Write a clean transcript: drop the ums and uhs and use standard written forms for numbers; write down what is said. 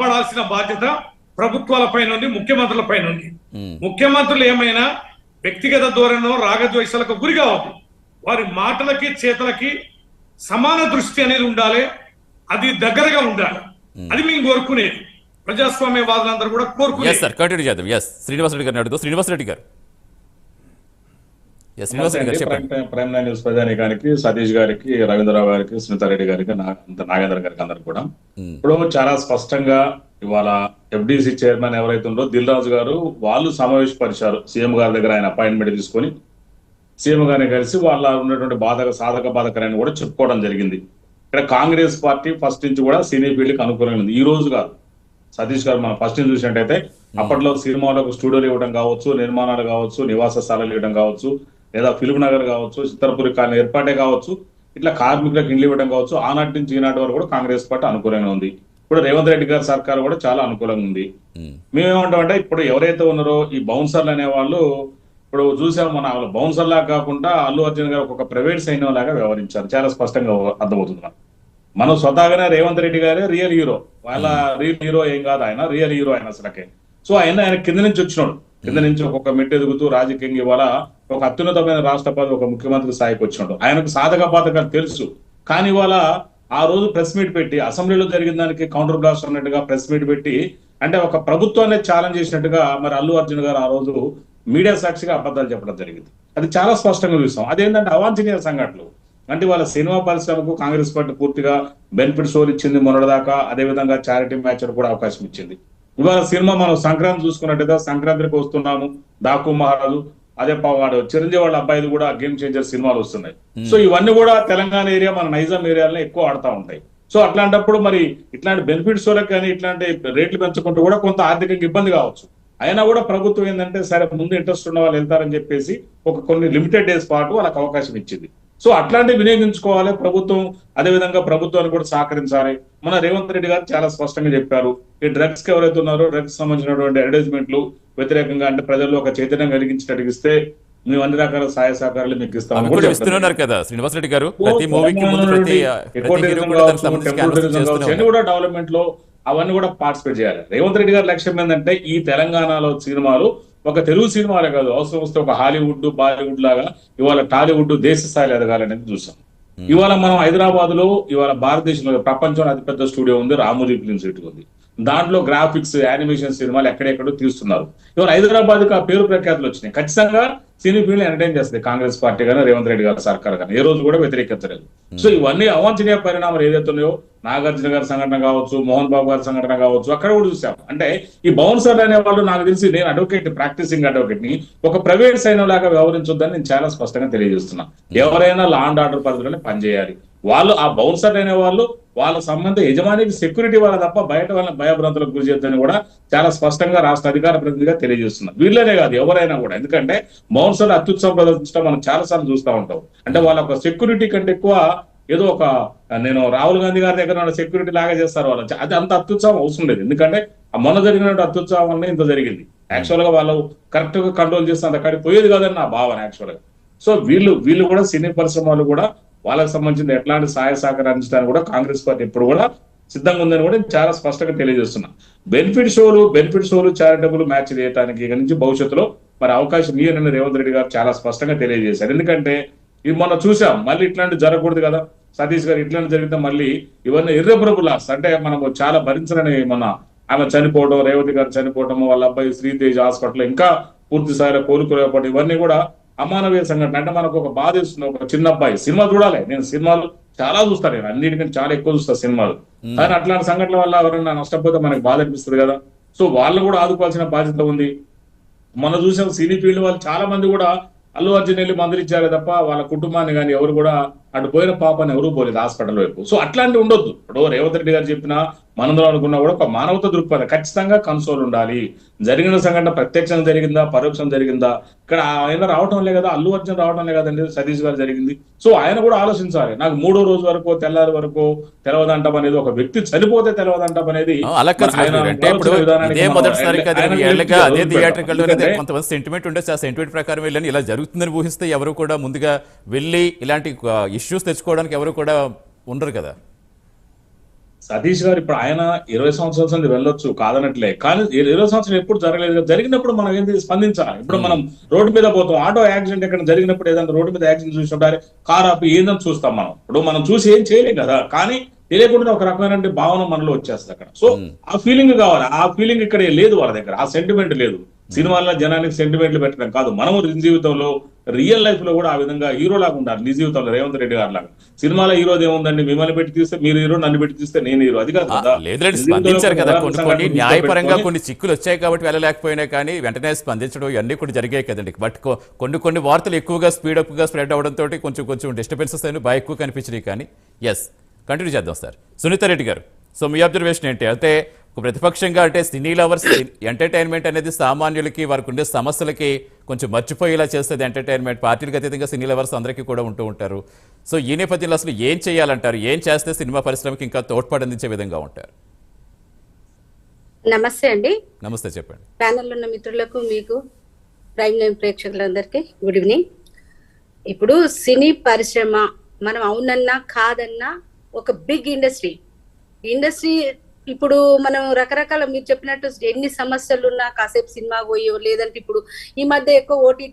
పడాల్సిన బాధ్యత ప్రభుత్వాల పైన ఉంది, ముఖ్యమంత్రుల పైన ఉంది. ముఖ్యమంత్రులు ఏమైనా వ్యక్తిగత ధోరణిలో రాగద్వేషాలకు గురి కావద్దు. వారి మాటలకి చేతలకి సమాన దృష్టి అనేది ఉండాలి, అది దగ్గరగా ఉండాలి. అది మేము కోరుకునేది, ప్రజాస్వామ్యవాదులందరూ కూడా కోరుకునేది. శ్రీనివాసరెడ్డి గారిని అడుగుతూ, శ్రీనివాసరెడ్డి గారు ప్రైమ్ లైన్ న్యూస్ ప్రజానీకానికి, సతీష్ గారికి, రవీంద్రరావు గారికి, సునీతారెడ్డి గారికి, నాగేంద్ర గారికి అందరికి కూడా ఇప్పుడు చాలా స్పష్టంగా ఇవాళ ఎఫ్డిసి చైర్మన్ ఎవరైతే ఉందో దిల్ రాజు గారు వాళ్ళు సమావేశపరిచారు. సీఎం గారి దగ్గర ఆయన అపాయింట్మెంట్ తీసుకొని సీఎం గారిని కలిసి వాళ్ళ ఉన్నటువంటి సాధక బాధకరాన్ని కూడా చెప్పుకోవడం జరిగింది. ఇక్కడ కాంగ్రెస్ పార్టీ ఫస్ట్ నుంచి కూడా సినీ ఫీల్డ్కి అనుకూలంగా ఉంది. ఈ రోజు కాదు, సతీష్ గారు మనం ఫస్ట్ నుంచి చూసినట్టయితే అప్పట్లో సినిమాలకు స్టూడియోలు ఇవ్వడం కావచ్చు, నిర్మాణాలు కావచ్చు, నివాస స్థలాలు ఇవ్వడం కావచ్చు, లేదా ఫిల్మ్ నగర్ కావచ్చు, చిత్రపురి కాలనీ ఏర్పాటే కావచ్చు, ఇట్లా కార్మికులకు ఇండ్లు ఇవ్వడం కావచ్చు, ఆనాటి నుంచి ఈనాటి వరకు కూడా కాంగ్రెస్ పార్టీ అనుకూలంగా ఉంది. ఇప్పుడు రేవంత్ రెడ్డి గారి సర్కార్ కూడా చాలా అనుకూలంగా ఉంది. మేమేమంటామంటే ఇప్పుడు ఎవరైతే ఉన్నారో ఈ బౌన్సర్లు అనే వాళ్ళు ఇప్పుడు చూసాము, మన బౌన్సర్ లాగా కాకుండా అల్లు అర్జున్ గారు ఒక ప్రైవేట్ సైన్యం లాగా వ్యవహరించారు. చాలా స్పష్టంగా అర్థమవుతుంది. మనం స్వతహాగానే రేవంత్ రెడ్డి గారే రియల్ హీరో, వాళ్ళ రియల్ హీరో ఏం కాదు, ఆయన రియల్ హీరో ఆయన అసలకే. సో ఆయన కింద నుంచి వచ్చినాడు, కింద నుంచి ఒక్కొక్క మెట్టు ఎదుగుతూ రాజకీయంగా ఇవాళ ఒక అత్యున్నతమైన రాష్ట్రపతి, ఒక ముఖ్యమంత్రి స్థాయికి వచ్చినాడు. ఆయనకు సాధక బాధకాలు తెలుసు. కానీ ఇవాళ ఆ రోజు ప్రెస్ మీట్ పెట్టి అసెంబ్లీలో జరిగిన దానికి కౌంటర్ బ్లాస్ట్ అన్నట్టుగా ప్రెస్ మీట్ పెట్టి అంటే ఒక ప్రభుత్వాన్ని ఛాలెంజ్ చేసినట్టుగా మరి అల్లు అర్జున్ గారు ఆ రోజు మీడియా సాక్షిగా అబద్ధాలు చెప్పడం జరిగింది. అది చాలా స్పష్టంగా చూస్తాం. అదేంటంటే అవాంఛనీయ సంఘటనలు. అంటే వాళ్ళ సినిమా పరిశ్రమకు కాంగ్రెస్ పార్టీ పూర్తిగా బెనిఫిట్ షోలు ఇచ్చింది మొన్నటిదాకా. అదేవిధంగా చారిటీ మ్యాచ్ కూడా అవకాశం ఇచ్చింది. ఇవాళ సినిమా మనం సంక్రాంతి చూసుకున్నట్టయితే సంక్రాంతికి వస్తున్నాము, డాకు మహారాజు, అదే వాడు చిరంజీవి వాళ్ళ అబ్బాయిది కూడా గేమ్ చేంజర్ సినిమాలు వస్తున్నాయి. సో ఇవన్నీ కూడా తెలంగాణ ఏరియా, మన నైజాం ఏరియాలో ఎక్కువ ఆడుతూ ఉంటాయి. సో అట్లాంటప్పుడు మరి ఇట్లాంటి బెనిఫిట్ షోలకు కానీ ఇట్లాంటి రేట్లు పెంచుకుంటూ కూడా కొంత ఆర్థికంగా ఇబ్బంది కావచ్చు. అయినా కూడా ప్రభుత్వం ఏంటంటే సరే ముందు ఇంట్రెస్ట్ ఉన్న వాళ్ళు వెళ్తారని చెప్పేసి కొన్ని లిమిటెడ్ డేస్ పాటు వాళ్ళకి అవకాశం ఇచ్చింది. సో అట్లాంటివి వినియోగించుకోవాలి ప్రభుత్వం. అదేవిధంగా ప్రభుత్వాన్ని కూడా సహకరించాలి. మన రేవంత్ రెడ్డి గారు చాలా స్పష్టంగా చెప్పారు, ఈ డ్రగ్స్ కి ఎవరైతే ఉన్నారో డ్రగ్స్ సంబంధించినటువంటి అడ్వర్టైజ్మెంట్లు వ్యతిరేకంగా అంటే ప్రజల్లో ఒక చైతన్యం కలిగించినట్టు మేము అన్ని రకాల సహాయ సహకారాలు మీకు ఇస్తాము కదా శ్రీనివాసరెడ్డి గారు. కూడా డెవలప్మెంట్ లో అవన్నీ కూడా పార్టిసిపేట్ చేయాలి. రేవంత్ రెడ్డి గారి లక్ష్యం ఏంటంటే ఈ తెలంగాణలో సినిమాలు ఒక తెలుగు సినిమాలే కాదు, అవసరం వస్తే ఒక హాలీవుడ్, బాలీవుడ్ లాగా ఇవాళ టాలీవుడ్ దేశ స్థాయిలో ఎదగాలనేది చూసాం. ఇవాళ మనం హైదరాబాద్ లో ఇవాళ భారతదేశంలో ప్రపంచంలో అతిపెద్ద స్టూడియో ఉంది, రామోజీ ఫిల్మ్ సిటీ ఉంది. దాంట్లో గ్రాఫిక్స్, యానిమేషన్ సినిమాలు ఎక్కడెక్కడో తీస్తున్నారు. ఇవాళ హైదరాబాద్ కి ఆ పేరు ప్రఖ్యాతులు వచ్చినాయి. ఖచ్చితంగా సినీ ఫీల్డ్ ఎంటర్టైన్ చేస్తుంది కాంగ్రెస్ పార్టీ కానీ రేవంత్ రెడ్డి గారి సర్కార్ కానీ ఏ రోజు కూడా వ్యతిరేకించలేదు. సో ఇవన్నీ అవాంఛనీయ పరిణామాలు ఏదైతే ఉన్నాయో, నాగార్జున గారి సంఘటన కావచ్చు, మోహన్ బాబు గారి సంఘటన కావచ్చు, అక్కడ కూడా చూసాం. అంటే ఈ బౌన్సర్ అనే వాళ్ళు నాకు తెలిసి, నేను అడ్వకేట్, ప్రాక్టీసింగ్ అడ్వకేట్ ని ఒక ప్రైవేట్ సైన్యం లాగా వ్యవహరించొద్దని నేను చాలా స్పష్టంగా తెలియజేస్తున్నా. ఎవరైనా లా అండ్ ఆర్డర్ పరిధిలోనే పనిచేయాలి. వాళ్ళు ఆ బౌన్సర్ అనే వాళ్ళు వాళ్ళ సంబంధ యజమానికి సెక్యూరిటీ వాళ్ళ తప్ప బయట వాళ్ళని భయభ్రాంతులకు గురి చేద్దని కూడా చాలా స్పష్టంగా రాష్ట్ర అధికార ప్రతినిధిగా తెలియజేస్తున్నారు. వీళ్ళనే కాదు ఎవరైనా కూడా. ఎందుకంటే బౌన్సర్ అత్యుత్సాహం ప్రదర్శించడం మనం చాలా సార్లు చూస్తూ ఉంటాం. అంటే వాళ్ళ ఒక సెక్యూరిటీ కంటే ఎక్కువ ఏదో ఒక నేను రాహుల్ గాంధీ గారి దగ్గర సెక్యూరిటీ లాగా చేస్తారు వాళ్ళు. అది అంత అత్యుత్సాహం అవసరం లేదు. ఎందుకంటే ఆ మొన్న జరిగినట్టు అత్యుత్సాహం వల్ల ఇంత జరిగింది. యాక్చువల్ గా వాళ్ళు కరెక్ట్ గా కంట్రోల్ చేస్తే అంత అక్కడికి పోయేది కాదని నా భావన యాక్చువల్ గా. సో వీళ్ళు కూడా సినీ పరిశ్రమలు కూడా వాళ్ళకి సంబంధించిన ఎట్లాంటి సహాయ సహకారం అందించడానికి కూడా కాంగ్రెస్ పార్టీ ఎప్పుడు కూడా సిద్ధంగా ఉందని కూడా చాలా స్పష్టంగా తెలియజేస్తున్నా. బెనిఫిట్ షోలు చారిటబుల్ మ్యాచ్ చేయడానికి ఇక నుంచి భవిష్యత్తులో మరి అవకాశం ఇయ్యనని రేవంత్ రెడ్డి గారు చాలా స్పష్టంగా తెలియజేశారు. ఎందుకంటే ఇది మనం చూసాం, మళ్ళీ ఇట్లాంటి జరగకూడదు కదా. సతీష్ గారు ఇట్లాంటి జరిగితే మళ్ళీ ఇవన్నీ ఇర్రెపరబుల్ లాస్, అంటే మనము చాలా భరించలేని, మన ఆమె చనిపోవడం, రేవతి గారు చనిపోవడం, వాళ్ళ అబ్బాయి శ్రీతేజ్ హాస్పిటల్ ఇంకా పూర్తి స్థాయిలో కోలుకోలేకపోవడం, ఇవన్నీ కూడా అమానవీయ సంఘటన. అంటే మనకు ఒక బాధ ఇస్తుంది. ఒక చిన్న అబ్బాయి, సినిమా చూడాలి, నేను సినిమాలు చాలా చూస్తాను, నేను అన్నిటికంటే చాలా ఎక్కువ చూస్తాను సినిమాలు. కానీ అట్లాంటి సంఘటనల వల్ల ఎవరైనా నష్టపోతే మనకు బాధ అనిపిస్తుంది కదా. సో వాళ్ళని కూడా ఆదుకోవాల్సిన బాధ్యత ఉంది. మనం చూసాం సినీ ఫీల్డ్ వాళ్ళు చాలా మంది కూడా అల్లు అర్జున్ వెళ్ళి మందులు ఇచ్చారే తప్ప వాళ్ళ కుటుంబాన్ని కానీ ఎవరు కూడా అటు పోయిన పాపని ఎవరు పోలేదు హాస్పిటల్ వైపు. సో అట్లాంటివి ఉండొద్దు. ఇప్పుడు రేవంత్ రెడ్డి గారు చెప్పినా మనందరం అనుకున్నా కూడా ఒక మానవత దృక్పథం ఖచ్చితంగా కన్సోల్ ఉండాలి. జరిగిన సంఘటన ప్రత్యక్షం జరిగిందా, పరోక్షం జరిగిందా, ఇక్కడ ఆయన రావటం లే కదా, అల్లు అర్జున్ రావటం లే కదండి, సతీష్ గారు జరిగింది. సో ఆయన కూడా ఆలోచించాలి. నాకు 3వ రోజు వరకు తెల్లారి వరకు తెలవదంటం అనేది, ఒక వ్యక్తి చనిపోతే తెలవదంటం అనేది కొంతమంది సెంటిమెంట్ ఉండే ఆ సెంటిమెంట్ ప్రకారం వెళ్ళని ఇలా జరుగుతుందని ఊహిస్తే ఎవరు కూడా ముందుగా వెళ్ళి ఇలాంటి ఇష్యూస్ తెచ్చుకోవడానికి ఎవరు కూడా ఉండరు కదా. సతీష్ గారు ఇప్పుడు ఆయన 20 సంవత్సరాల నుండి వెళ్ళొచ్చు కాదనట్లే, కానీ 20 సంవత్సరాలు ఎప్పుడు జరగలేదు కదా. జరిగినప్పుడు మనం ఏంటి స్పందించాలి. ఇప్పుడు మనం రోడ్డు మీద పోతాం, ఆటో యాక్సిడెంట్ ఎక్కడ జరిగినప్పుడు ఏదైనా రోడ్డు మీద యాక్సిడెంట్ చూసినప్పుడు కార్ ఆపి ఏందని చూస్తాం మనం. ఇప్పుడు మనం చూసి ఏం చేయలేం కదా, కానీ తెలియకుండా ఒక రకమైన భావన మనలో వచ్చేస్తుంది అక్కడ. సో ఆ ఫీలింగ్ కావాలి, ఆ ఫీలింగ్ ఇక్కడ లేదు వాళ్ళ దగ్గర, ఆ సెంటిమెంట్ లేదు. సినిమాల్లో జనానికి సెంటిమెంట్లు పెట్టడం కాదు, మనము నిజ జీవితంలో రియల్ లైఫ్ లో కూడా ఆ విధంగా హీరో లాగా ఉండాలి. నిజ జీవితంలో రేవంత్ రెడ్డి గారు లాగా. సినిమాలో హీరోది ఏముందండి, మిమ్మల్ని పెట్టి తీస్తే మీరు హీరో, నన్ను పెట్టి తీస్తే నేను హీరో, అది కాదు కదా. లేదండి, స్పందించారు కదా. కొన్ని న్యాయపరంగా కొన్ని చిక్కులు వచ్చాయి కాబట్టి వెళ్ళలేకపోయినా కానీ వెంటనే స్పందించడం ఇవన్నీ కూడా జరిగాయి కదండి. బట్ కొన్ని వార్తలు ఎక్కువగా స్పీడప్ గా స్ప్రెడ్ అవడంతో కొంచెం డిస్టర్బెన్సెస్ అయినా బాగా ఎక్కువ కనిపించినాయి. కానీ ఎస్, కంటిన్యూ చేద్దాం సార్. సునీత రెడ్డి గారు, సో మీ అబ్జర్వేషన్ ఏంటి? అంటే ఒక ప్రతిపక్షంగా అంటే సినీ లవర్స్ ఎంటర్టైన్మెంట్ అనేది సామాన్యులకి వారికి ఉండే సమస్యలకి కొంచెం మర్చిపోయేలా చేస్తుంది ఎంటర్టైన్మెంట్. పార్టీలకు అతీతంగా సినీ లవర్స్ అందరికీ కూడా ఉంటూ ఉంటారు. సో ఈ నేపథ్యంలో అసలు ఏం చేయాలంటారు? ఏం చేస్తే సినిమా పరిశ్రమకి ఇంకా తోడ్పాటు అందించే విధంగా ఉంటారు? నమస్తే అండి. నమస్తే, చెప్పండి. ప్యానెల్లో ఉన్న మిత్రులకు, మీకు, ప్రైమ్ లైన్ ప్రేక్షకులందరికీ గుడ్ ఈవినింగ్. ఇప్పుడు సినీ పరిశ్రమ మనం అవునన్నా కాదన్నా ఒక బిగ్ ఇండస్ట్రీ. ఇప్పుడు మనం రకరకాల, మీరు చెప్పినట్టు ఎన్ని సమస్యలు ఉన్నా కాసేపు సినిమా పోయో, లేదంటే ఇప్పుడు ఈ మధ్య ఎక్కువ ఓటీటీ